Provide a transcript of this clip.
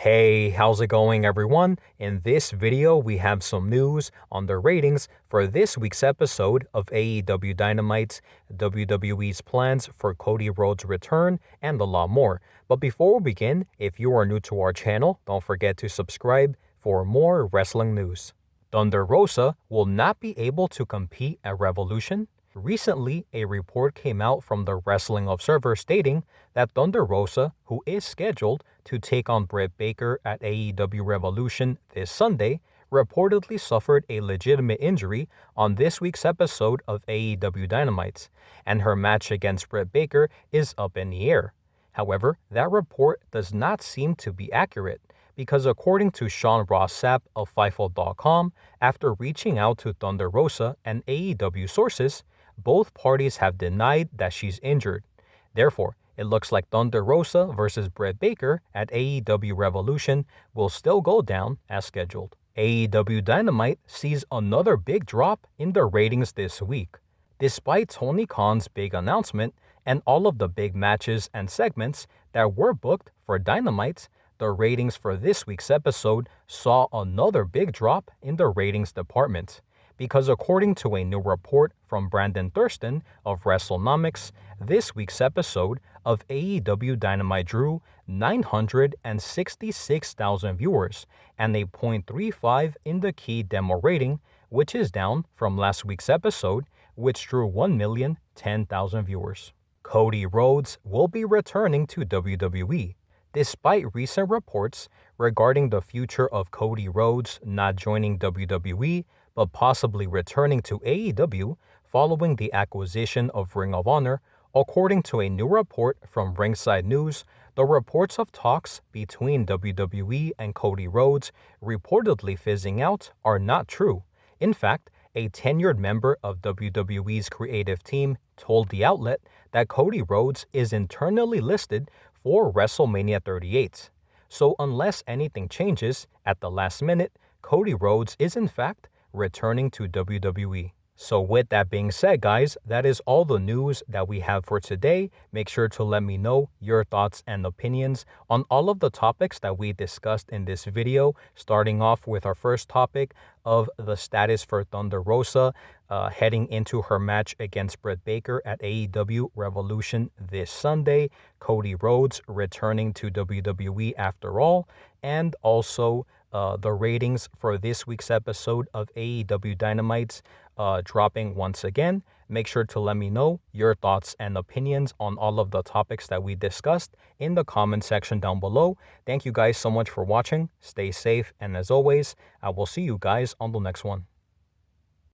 Hey, how's it going everyone? In this video, we have some news on the ratings for this week's episode of AEW Dynamite, WWE's plans for Cody Rhodes' return, and a lot more. But before we begin, if you are new to our channel, don't forget to subscribe for more wrestling news. Thunder Rosa will not be able to compete at Revolution. Recently, a report came out from the Wrestling Observer stating that Thunder Rosa, who is scheduled to take on Britt Baker at AEW Revolution this Sunday, reportedly suffered a legitimate injury on this week's episode of AEW Dynamite, and her match against Britt Baker is up in the air. However, that report does not seem to be accurate, because according to Sean Ross Sapp of Fightful.com, after reaching out to Thunder Rosa and AEW sources, both parties have denied that she's injured. Therefore, it looks like Thunder Rosa versus Britt Baker at AEW Revolution will still go down as scheduled. AEW Dynamite sees another big drop in the ratings this week. Despite Tony Khan's big announcement and all of the big matches and segments that were booked for Dynamite, the ratings for this week's episode saw another big drop in the ratings department. Because according to a new report from Brandon Thurston of WrestleNomics, this week's episode of AEW Dynamite drew 966,000 viewers and a .35 in the key demo rating, which is down from last week's episode, which drew 1,010,000 viewers. Cody Rhodes will be returning to WWE. Despite recent reports regarding the future of Cody Rhodes not joining WWE, but possibly returning to AEW following the acquisition of Ring of Honor, according to a new report from Ringside News, the reports of talks between WWE and Cody Rhodes reportedly fizzing out are not true. In fact, a tenured member of WWE's creative team told the outlet that Cody Rhodes is internally listed for WrestleMania 38. So unless anything changes at the last minute, Cody Rhodes is in fact returning to WWE. So with that being said, guys, that is all the news that we have for today. Make sure to let me know your thoughts and opinions on all of the topics that we discussed in this video, starting off with our first topic of the status for Thunder Rosa heading into her match against Britt Baker at AEW Revolution this Sunday, Cody Rhodes returning to WWE after all, and also the ratings for this week's episode of AEW Dynamite dropping once again. Make sure to let me know your thoughts and opinions on all of the topics that we discussed in the comment section down below. Thank you guys so much for watching. Stay safe, and as always, I will see you guys on the next one.